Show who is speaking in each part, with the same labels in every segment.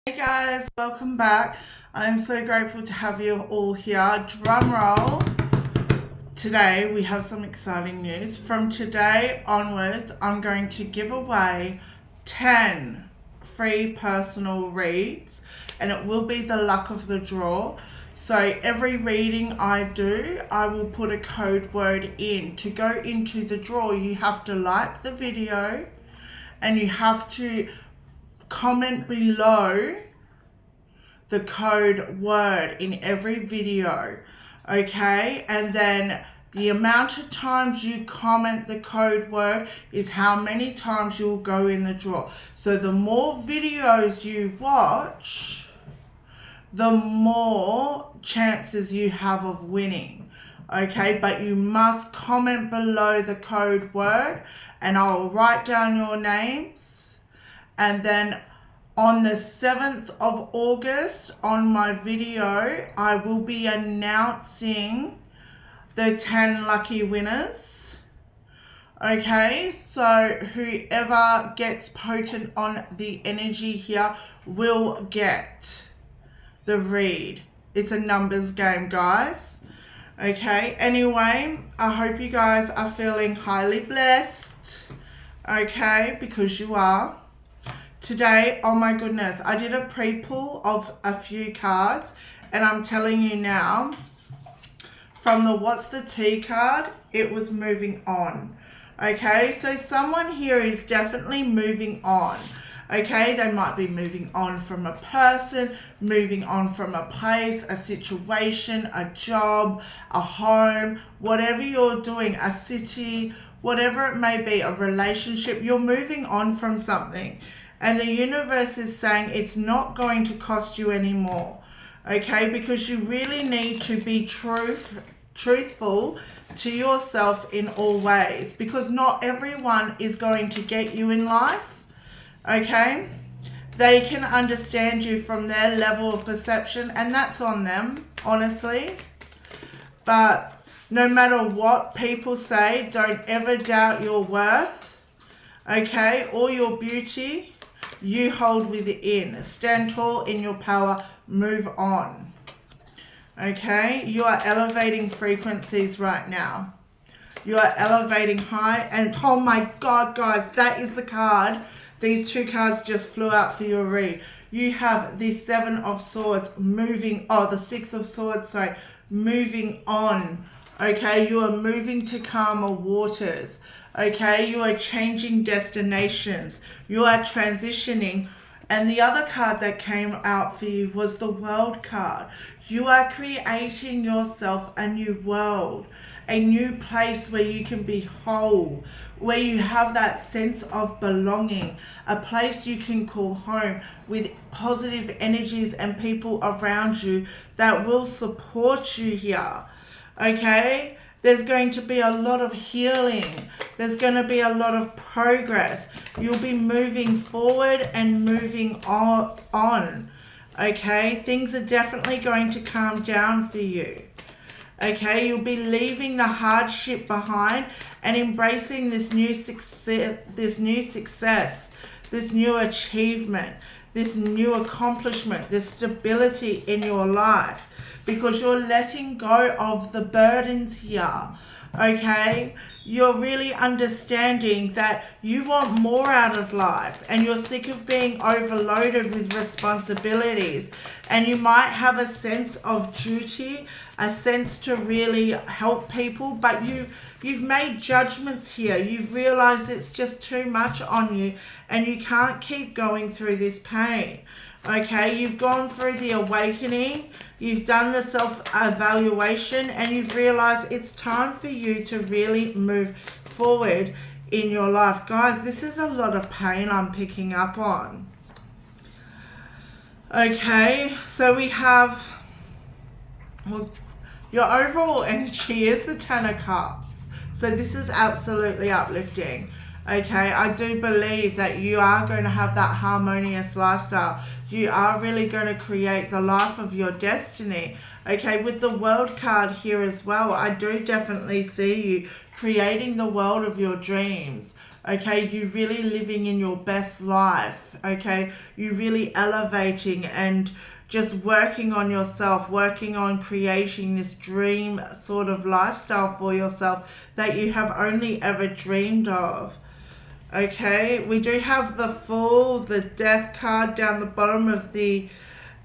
Speaker 1: Hey guys, welcome back. I'm so grateful to have you all here. Drum roll. Today we have some exciting news. From today onwards, I'm going to give away 10 free personal reads, and it will be the luck of the draw. So every reading I do, I will put a code word in. To go into the draw, you have to like the video and you have to comment below the code word in every video, okay? And then the amount of times you comment the code word is how many times you'll go in the draw. So the more videos you watch, the more chances you have of winning, okay? But you must comment below the code word and I'll write down your names, and then on the 7th of August on my video, I will be announcing the 10 lucky winners. Okay, so whoever gets potent on the energy here will get the read. It's a numbers game, guys. Okay, anyway, I hope you guys are feeling highly blessed. Okay, because you are. Today, oh my goodness, I did a pre-pull of a few cards, and I'm telling you now, from the What's the Tea card, it was moving on. Okay, so someone here is definitely moving on. Okay, they might be moving on from a person, moving on from a place, a situation, a job, a home, whatever you're doing, a city, whatever it may be, a relationship, you're moving on from something. And the universe is saying it's not going to cost you anymore, okay? Because you really need to be truthful to yourself in all ways, because not everyone is going to get you in life, okay? They can understand you from their level of perception, and that's on them, honestly. But no matter what people say, don't ever doubt your worth, okay, or your beauty. You hold within. Stand tall in your power. Move on. Okay? You are elevating frequencies right now. You are elevating high. And oh my God, guys, that is the card. These two cards just flew out for your read. You have the 7 of Swords moving. Oh, the 6 of Swords, sorry. Moving on. Okay? You are moving to calmer waters. Okay, you are changing destinations. You are transitioning. And the other card that came out for you was the World card. You are creating yourself a new world, a new place where you can be whole, where you have that sense of belonging, a place you can call home with positive energies and people around you that will support you here. Okay? There's going to be a lot of healing. There's going to be a lot of progress. You'll be moving forward and moving on. Okay? Things are definitely going to calm down for you. Okay? You'll be leaving the hardship behind and embracing this new success, this new achievement, this new accomplishment, this stability in your life, because you're letting go of the burdens here, okay? You're really understanding that you want more out of life and you're sick of being overloaded with responsibilities, and you might have a sense of duty, a sense to really help people, but you've made judgments here. You've realized it's just too much on you and you can't keep going through this pain. Okay, you've gone through the awakening, you've done the self-evaluation, and you've realized it's time for you to really move forward in your life. Guys, this is a lot of pain I'm picking up on. Okay, so we have, well, your overall energy is the 10 of Cups. So this is absolutely uplifting. Okay, I do believe that you are going to have that harmonious lifestyle. You are really going to create the life of your destiny. Okay, with the World card here as well, I do definitely see you creating the world of your dreams. Okay, you really living in your best life. Okay, you really elevating and just working on yourself, working on creating this dream sort of lifestyle for yourself that you have only ever dreamed of. Okay, we do have the Fool, the Death card down the bottom of the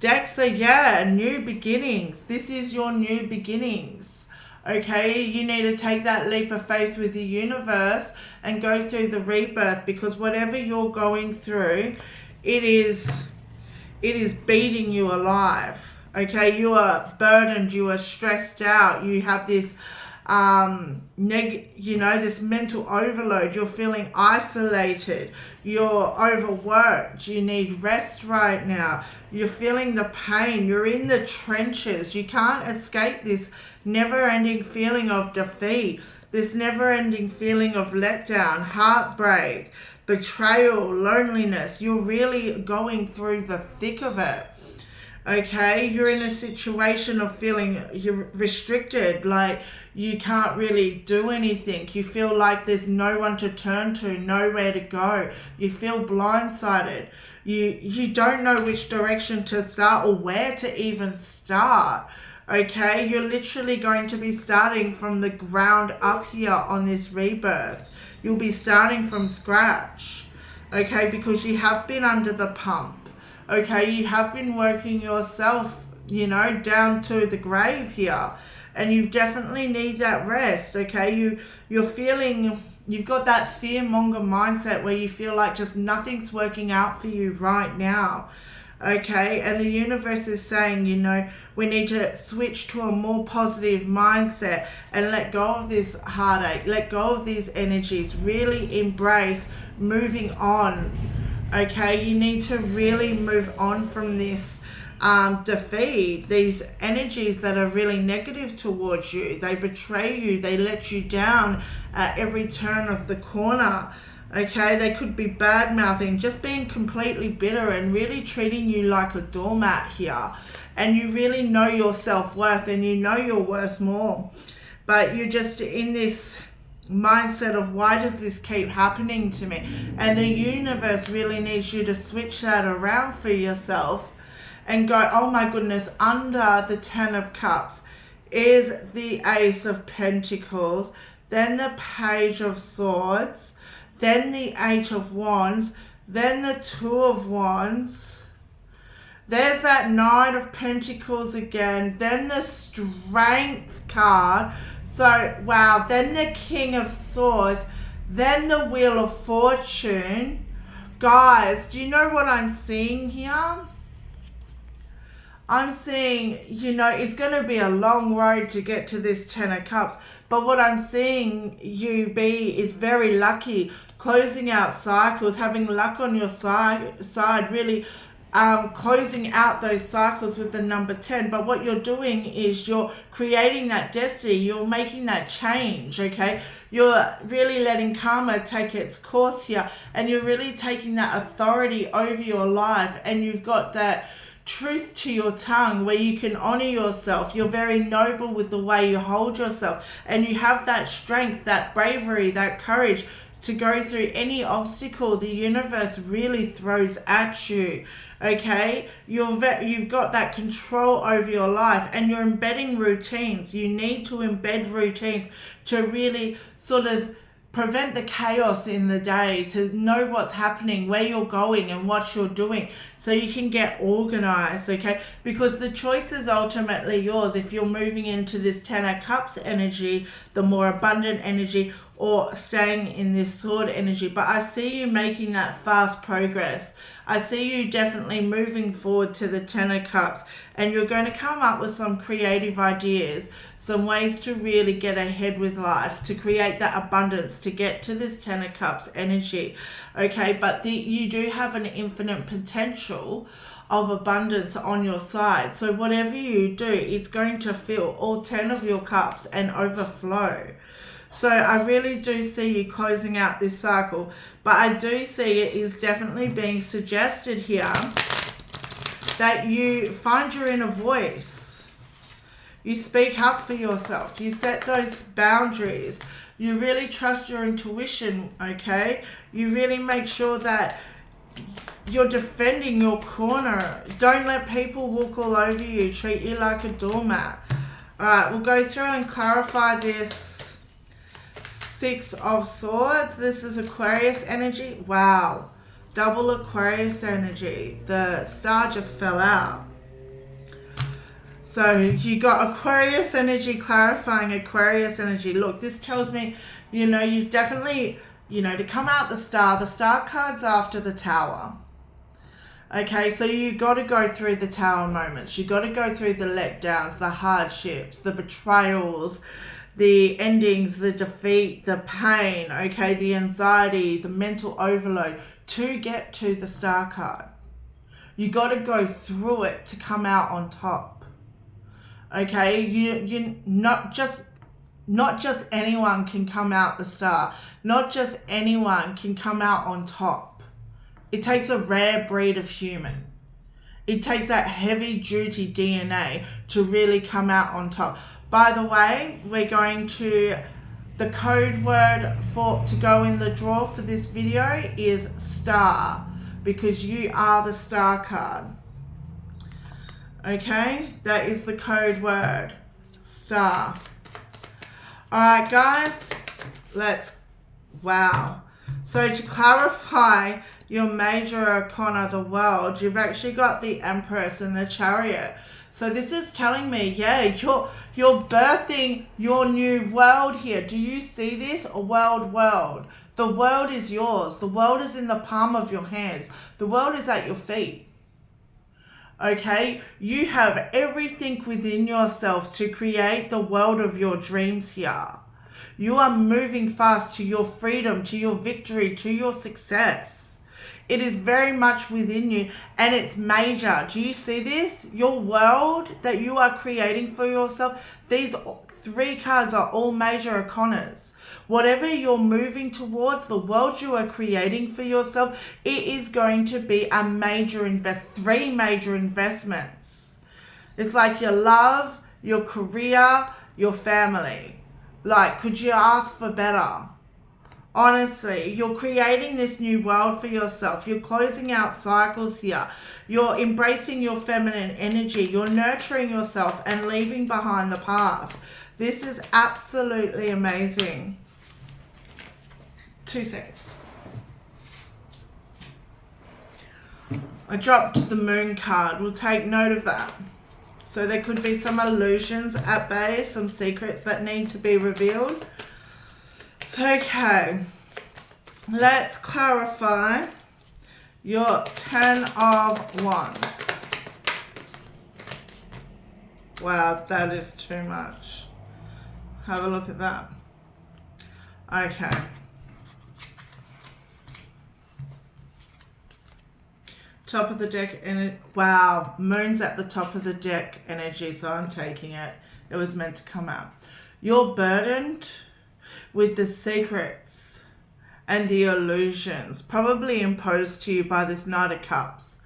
Speaker 1: deck. So yeah, new beginnings. This is your new beginnings. Okay, you need to take that leap of faith with the universe and go through the rebirth, because whatever you're going through, it is beating you alive. Okay, you are burdened, you are stressed out, you have this this mental overload, you're feeling isolated, you're overworked, you need rest right now, you're feeling the pain, you're in the trenches, you can't escape this never-ending feeling of defeat, this never-ending feeling of letdown, heartbreak, betrayal, loneliness. You're really going through the thick of it. Okay, you're in a situation of feeling you're restricted, like you can't really do anything. You feel like there's no one to turn to, nowhere to go. You feel blindsided. You don't know which direction to start or where to even start. Okay, you're literally going to be starting from the ground up here on this rebirth. You'll be starting from scratch. Okay, because you have been under the pump. Okay, you have been working yourself, down to the grave here, and you definitely need that rest. Okay, you're feeling, you've got that fearmonger mindset where you feel like just nothing's working out for you right now. Okay, and the universe is saying, we need to switch to a more positive mindset and let go of this heartache, let go of these energies, really embrace moving on. Okay, you need to really move on from this defeat, these energies that are really negative towards you. They betray you, they let you down at every turn of the corner. Okay, they could be bad-mouthing, just being completely bitter and really treating you like a doormat here. And you really know your self-worth and you know you're worth more. But you're just in this mindset of, why does this keep happening to me? And the universe really needs you to switch that around for yourself and go, oh my goodness, under the Ten of Cups is the Ace of Pentacles, then the Page of Swords, then the Eight of Wands, then the Two of Wands. There's that Knight of Pentacles again, then the Strength card. So, wow, then the King of Swords, then the Wheel of Fortune. Guys, do you know what I'm seeing here? I'm seeing, it's going to be a long road to get to this Ten of Cups. But what I'm seeing you be is very lucky, closing out cycles, having luck on your side, really closing out those cycles with the number 10. But what you're doing is you're creating that destiny. You're making that change, okay? You're really letting karma take its course here. And you're really taking that authority over your life. And you've got that truth to your tongue where you can honor yourself. You're very noble with the way you hold yourself. And you have that strength, that bravery, that courage to go through any obstacle the universe really throws at you. Okay, you've got that control over your life, and you're embedding routines. You need to embed routines to really sort of prevent the chaos in the day, to know what's happening, where you're going and what you're doing, so you can get organized. Okay, because the choice is ultimately yours if you're moving into this Ten of Cups energy, the more abundant energy, or staying in this Sword energy. But I see you making that fast progress. I see you definitely moving forward to the Ten of Cups, and you're going to come up with some creative ideas, some ways to really get ahead with life, to create that abundance, to get to this Ten of Cups energy. Okay, but you do have an infinite potential of abundance on your side. So whatever you do, it's going to fill all 10 of your cups and overflow. So I really do see you closing out this cycle, but I do see it is definitely being suggested here that you find your inner voice. You speak up for yourself. You set those boundaries. You really trust your intuition, okay? You really make sure that you're defending your corner. Don't let people walk all over you, treat you like a doormat. All right, we'll go through and clarify this Six of Swords. This is Aquarius energy. Wow, double Aquarius energy. The star just fell out. So you got Aquarius energy clarifying Aquarius energy. Look, this tells me, you know, you definitely, you know, to come out the star card's after the Tower. Okay, so you got to go through the Tower moments. You got to go through the letdowns, the hardships, the betrayals, the endings, the defeat, the pain, okay, the anxiety, the mental overload to get to the Star card. You got to go through it to come out on top. Okay, you not just anyone can come out the Star. Not just anyone can come out on top. It takes a rare breed of human. It takes that heavy duty DNA to really come out on top. By the way, we're going to, the code word to go in the draw for this video is Star, because you are the Star card. Okay, that is the code word, Star. All right, guys, wow. So to clarify your major arcana, the World, you've actually got the Empress and the Chariot. So this is telling me, yeah, you're birthing your new world here. Do you see this? A world. The world is yours. The world is in the palm of your hands. The world is at your feet. Okay, you have everything within yourself to create the world of your dreams here. You are moving fast to your freedom, to your victory, to your success. It is very much within you, and it's major. Do you see this? Your world that you are creating for yourself, these 3 cards are all major arcanas. Whatever you're moving towards, the world you are creating for yourself, it is going to be a major 3 major investments. It's like your love, your career, your family. Like, could you ask for better? Honestly, you're creating this new world for yourself. You're closing out cycles here. You're embracing your feminine energy. You're nurturing yourself and leaving behind the past. This is absolutely amazing. 2 seconds. I dropped the Moon card. We'll take note of that. So there could be some illusions at bay, some secrets that need to be revealed. Okay, let's clarify your 10 of Wands. Wow, that is too much. Have a look at that. Okay. Top of the deck, and wow, Moon's at the top of the deck energy, so I'm taking it. It was meant to come out. You're burdened with the secrets and the illusions probably imposed to you by this Knight of Cups.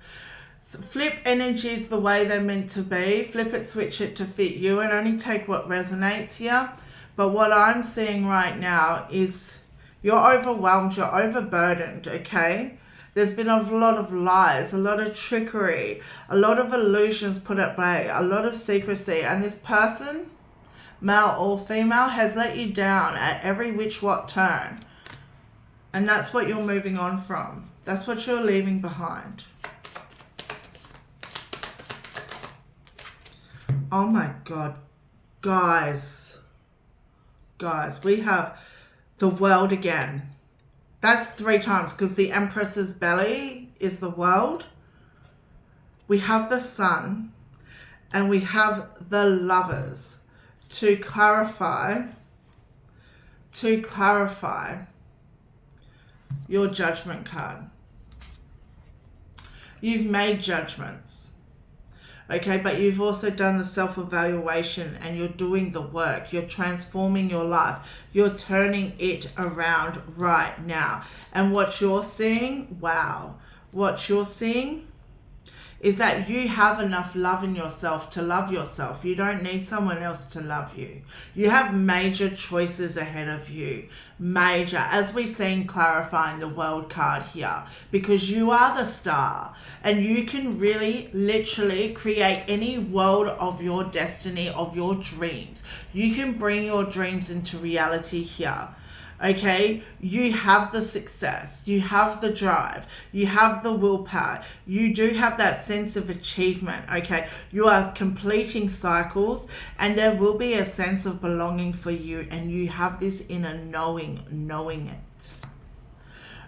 Speaker 1: So flip energies the way they're meant to be. Flip it, switch it to fit you, and only take what resonates here. But what I'm seeing right now is you're overwhelmed, you're overburdened, okay? There's been a lot of lies, a lot of trickery, a lot of illusions put at bay, a lot of secrecy. And this person, male or female, has let you down at every which what turn. And that's what you're moving on from. That's what you're leaving behind. Oh my God, guys, we have the World again. That's 3 times, because the Empress's belly is the World. We have the Sun, and we have the Lovers to clarify your Judgment card. You've made judgments. Okay, but you've also done the self-evaluation, and you're doing the work. You're transforming your life. You're turning it around right now. And what you're seeing, wow, what you're seeing is that you have enough love in yourself to love yourself. You don't need someone else to love you. You have major choices ahead of you. Major, as we've seen clarifying the world card here, because you are the star and you can really literally create any world of your destiny, of your dreams. You can bring your dreams into reality here. Okay, you have the success, you have the drive, you have the willpower, you do have that sense of achievement. Okay, you are completing cycles and there will be a sense of belonging for you, and you have this inner knowing it.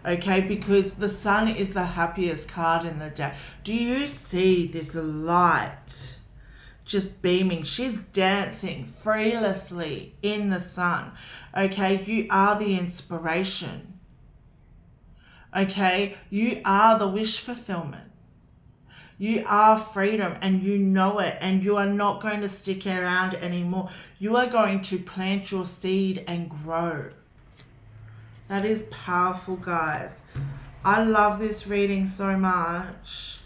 Speaker 1: Okay, because the sun is the happiest card in the deck. Do you see this light just beaming? She's dancing freelessly in the sun. Okay, you are the inspiration. Okay, you are the wish fulfillment. You are freedom and you know it, and you are not going to stick around anymore. You are going to plant your seed and grow. That is powerful, guys. I love this reading so much.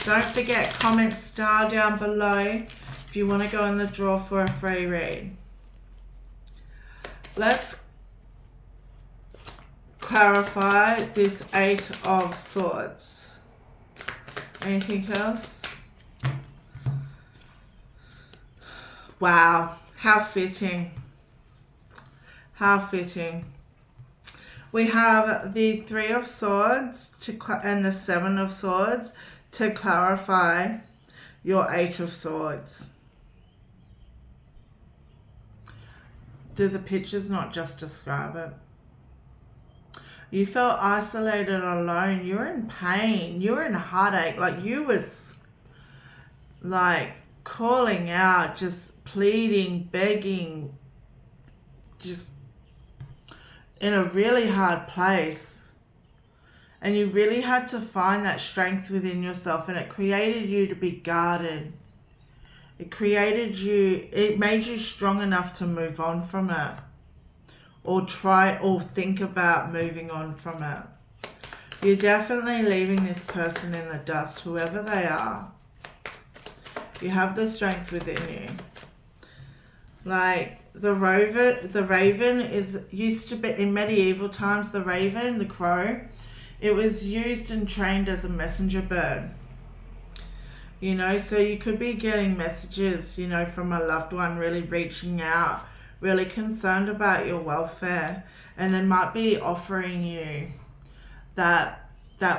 Speaker 1: Don't forget, comment star down below if you want to go in the draw for a free read. Let's clarify this 8 of Swords. Anything else? Wow, how fitting. How fitting. We have the 3 of Swords and the 7 of Swords to clarify your 8 of Swords. Do the pictures not just describe it? You felt isolated, alone. You were in pain. You were in heartache. Like you was like calling out, just pleading, begging, just in a really hard place. And you really had to find that strength within yourself, and it created you to be guarded. It created you, it made you strong enough to move on from it, or try or think about moving on from it. You're definitely leaving this person in the dust, whoever they are. You have the strength within you. Like the raven is used to be in medieval times. The raven, the crow, it was used and trained as a messenger bird. You know, so you could be getting messages, you know, from a loved one, really reaching out, really concerned about your welfare, and they might be offering you that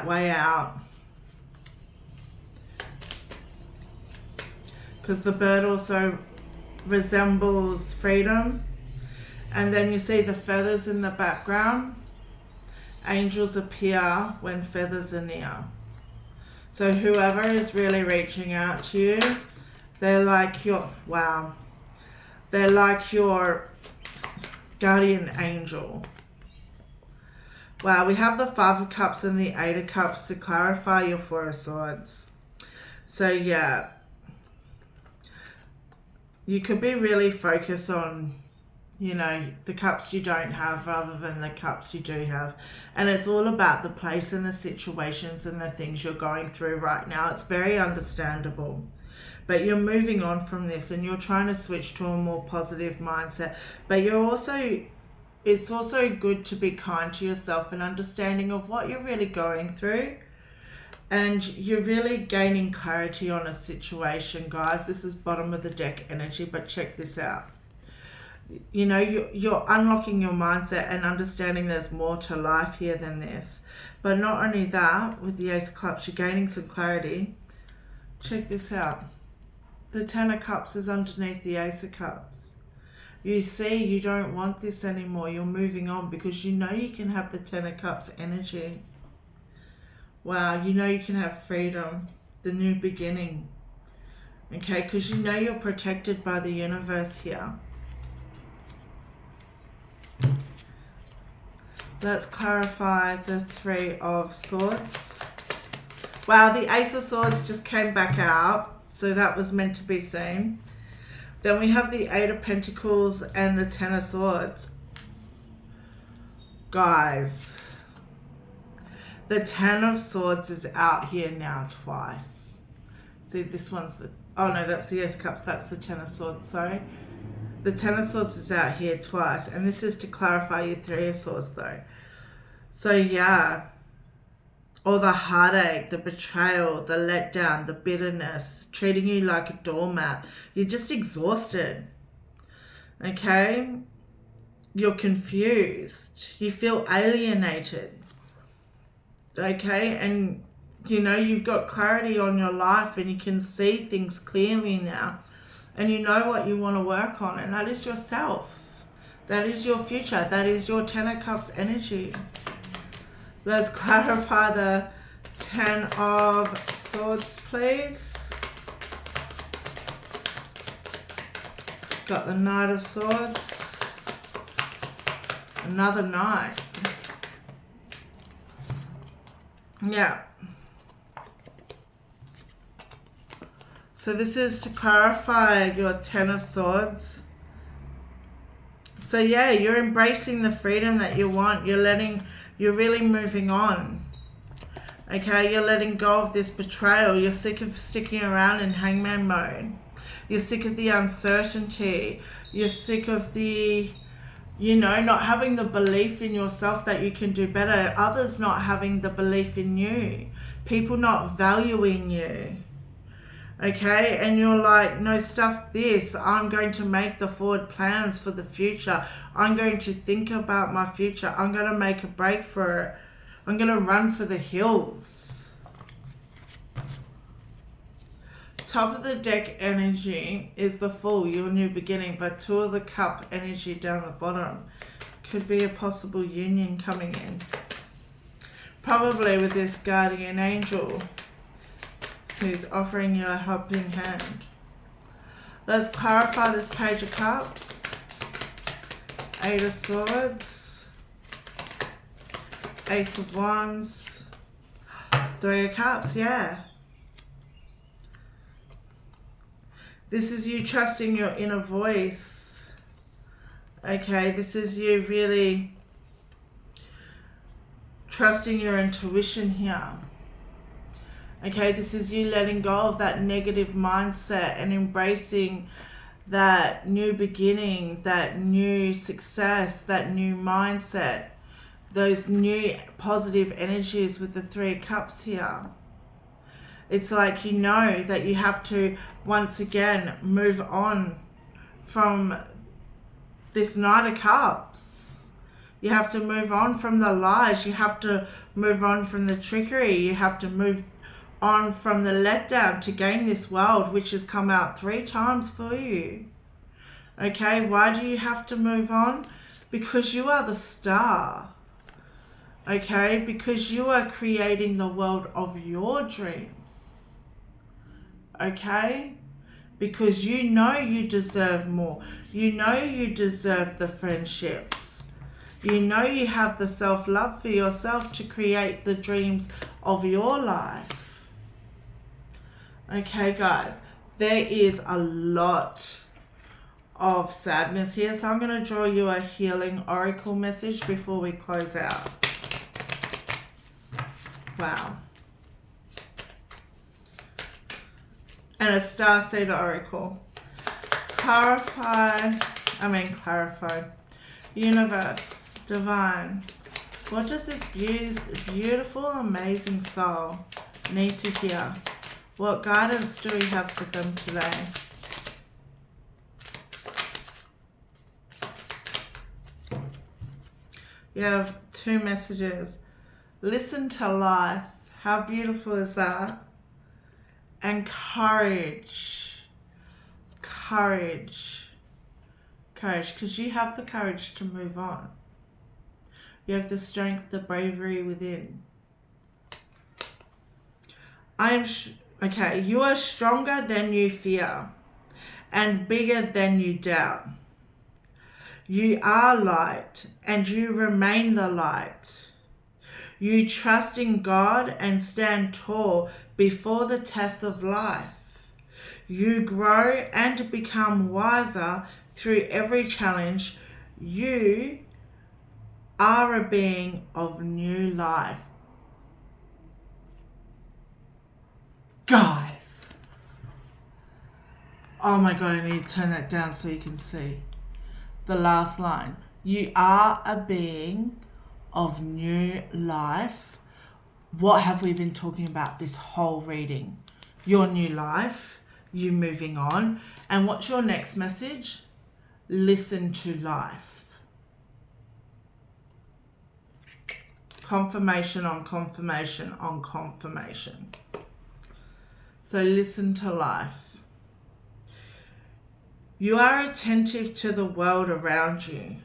Speaker 1: way out. Because the bird also resembles freedom. And then you see the feathers in the background. Angels appear when feathers are near. So whoever is really reaching out to you, they're like your, wow, they're like your guardian angel. Wow, we have the 5 of Cups and the 8 of Cups to clarify your 4 of Swords. So yeah, you could be really focused on, you know, the cups you don't have rather than the cups you do have. And it's all about the place and the situations and the things you're going through right now. It's very understandable. But you're moving on from this and you're trying to switch to a more positive mindset. But you're also, it's also good to be kind to yourself and understanding of what you're really going through. And you're really gaining clarity on a situation, guys. This is bottom of the deck energy, but check this out. You know, you're unlocking your mindset and understanding there's more to life here than this. But not only that, with the Ace of Cups, you're gaining some clarity. Check this out. The 10 of Cups is underneath the Ace of Cups. You see, you don't want this anymore. You're moving on because you know you can have the 10 of Cups energy. Wow, you know you can have freedom, the new beginning. Okay, because you know you're protected by the universe here. Let's clarify the 3 of Swords. Wow, the Ace of Swords just came back out, so that was meant to be seen. Then we have the 8 of Pentacles and the 10 of Swords. Guys, The Ten of Swords is out here now twice. See, this one's the... Oh, no, that's the Ace of Cups. That's the Ten of Swords, sorry. The Ten of Swords is out here twice. And this is to clarify your Three of Swords, though. So, yeah. All the heartache, the betrayal, the letdown, the bitterness, treating you like a doormat. You're just exhausted. Okay? You're confused. You feel alienated. Okay? And, you know, you've got clarity on your life and you can see things clearly now. And you know what you want to work on. And that is yourself. That is your future. That is your Ten of Cups energy. Let's clarify the Ten of Swords, please. Got the Knight of Swords. Another Knight. Yeah. So this is to clarify your Ten of Swords. So yeah, you're embracing the freedom that you want. You're really moving on. Okay, you're letting go of this betrayal. You're sick of sticking around in hangman mode. You're sick of the uncertainty. You're sick of the, you know, not having the belief in yourself that you can do better. Others not having the belief in you. People not valuing you. Okay, and you're like, no, stuff this. I'm going to make the forward plans for the future. I'm going to think about my future. I'm going to make a break for it. I'm going to run for the hills. Top of the deck energy is the Fool, your new beginning, but Two of the Cup energy down the bottom. Could be a possible union coming in. Probably with this guardian angel who's offering you a helping hand. Let's clarify this Page of Cups. Eight of Swords. Ace of Wands. Three of Cups, yeah. This is you trusting your inner voice. Okay, this is you really trusting your intuition here. Okay, this is you letting go of that negative mindset and embracing that new beginning, that new success, that new mindset, those new positive energies with the Three of Cups here. It's like you know that you have to once again move on from this Knight of Cups. You have to move on from the lies. You have to move on from the trickery. You have to move on from the letdown to gain this world, which has come out 3 times for you. Okay, why do you have to move on? Because you are the star. Okay, because you are creating the world of your dreams. Okay, because you know you deserve more. You know you deserve the friendships. You know you have the self-love for yourself to create the dreams of your life. Okay, guys, there is a lot of sadness here, so I'm going to draw you a healing oracle message before we close out. Wow. And a Starseed oracle. Clarify. Universe, divine. What does this beautiful, amazing soul need to hear? What guidance do we have for them today? You have 2 messages. Listen to life. How beautiful is that? And courage. Courage. Courage, because you have the courage to move on. You have the strength, the bravery within. Okay, you are stronger than you fear and bigger than you doubt. You are light and you remain the light. You trust in God and stand tall before the test of life. You grow and become wiser through every challenge. You are a being of new life. Guys. Oh my God, I need to turn that down so you can see. The last line. You are a being of new life. What have we been talking about this whole reading? Your new life, you moving on. And what's your next message? Listen to life. Confirmation on confirmation on confirmation. So listen to life. You are attentive to the world around you.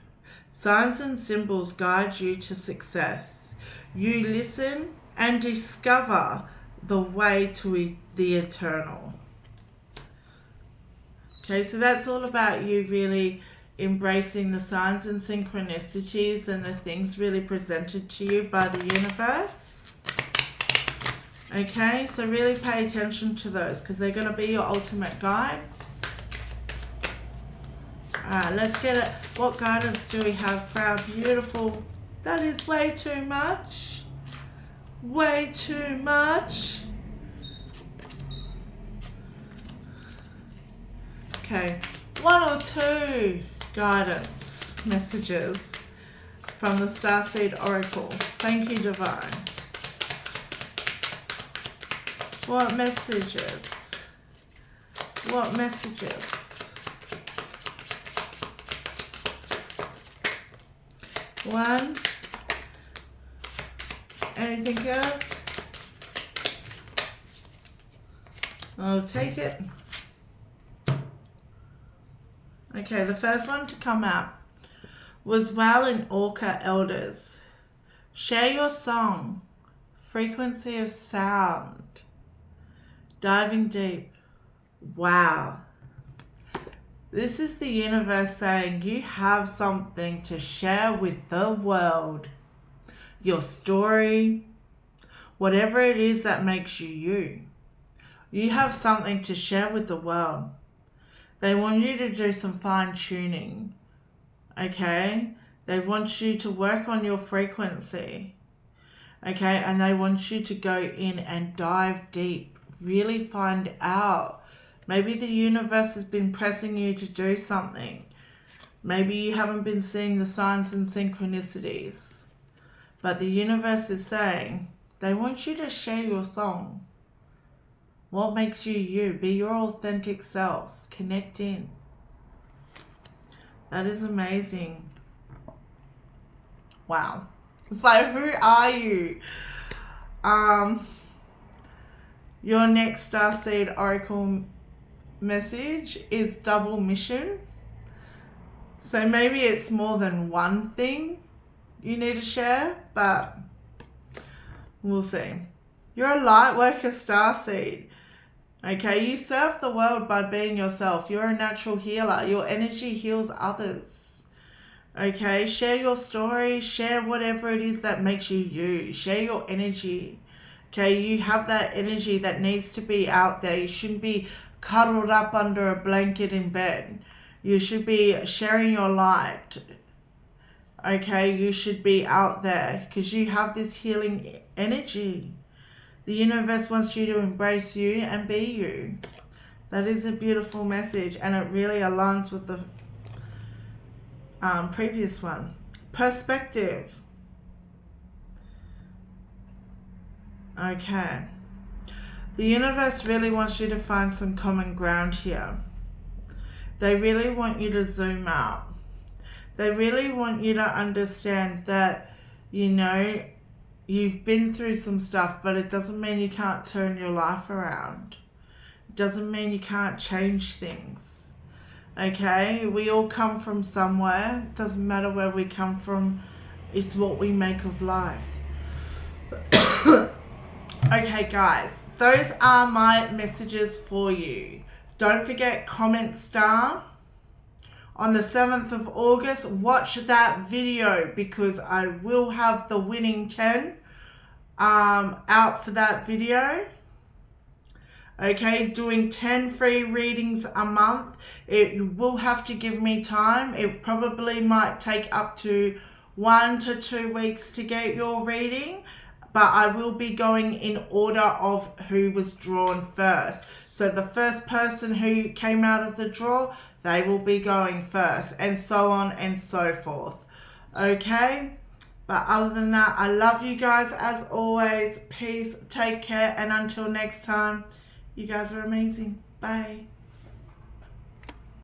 Speaker 1: Signs and symbols guide you to success. You listen and discover the way to the eternal. Okay, so that's all about you really embracing the signs and synchronicities and the things really presented to you by the universe. Okay, so really pay attention to those because they're going to be your ultimate guide. Alright, let's get it. What guidance do we have for our beautiful... That is way too much. Way too much. Okay, 1 or 2 guidance messages from the Starseed Oracle. Thank you, Divine. What messages? What messages? 1. Anything else? I'll take it. Okay, the first one to come out was Well in Orca Elders. Share your song. Frequency of sound. Diving deep. Wow. This is the universe saying you have something to share with the world. Your story. Whatever it is that makes you you. You have something to share with the world. They want you to do some fine tuning, okay? They want you to work on your frequency, okay? And they want you to go in and dive deep, really find out. Maybe the universe has been pressing you to do something. Maybe you haven't been seeing the signs and synchronicities. But the universe is saying they want you to share your song. What makes you you? Be your authentic self. Connect in. That is amazing. Wow. It's like, who are you? Your next Starseed Oracle message is double mission. So maybe it's more than one thing you need to share, but we'll see. You're a light worker starseed. Okay, you serve the world by being yourself. You're a natural healer. Your energy heals others. Okay, share your story. Share whatever it is that makes you you. Share your energy. Okay, you have that energy that needs to be out there. You shouldn't be cuddled up under a blanket in bed. You should be sharing your light. Okay, you should be out there because you have this healing energy. The universe wants you to embrace you and be you. That is a beautiful message, and it really aligns with the previous one. Perspective. Okay. The universe really wants you to find some common ground here. They really want you to zoom out. They really want you to understand that, you know, you've been through some stuff, but it doesn't mean you can't turn your life around. It doesn't mean you can't change things. Okay? We all come from somewhere. It doesn't matter where we come from. It's what we make of life. Okay, guys. Those are my messages for you. Don't forget, comment star. On the 7th of August, watch that video because I will have the winning 10 out for that video. Okay, doing 10 free readings a month. It will have to give me time. It probably might take up to 1 to 2 weeks to get your reading. but I will be going in order of who was drawn first. So the first person who came out of the draw, they will be going first, and so on and so forth. Okay? But other than that, I love you guys as always. Peace, take care, and until next time, you guys are amazing. Bye.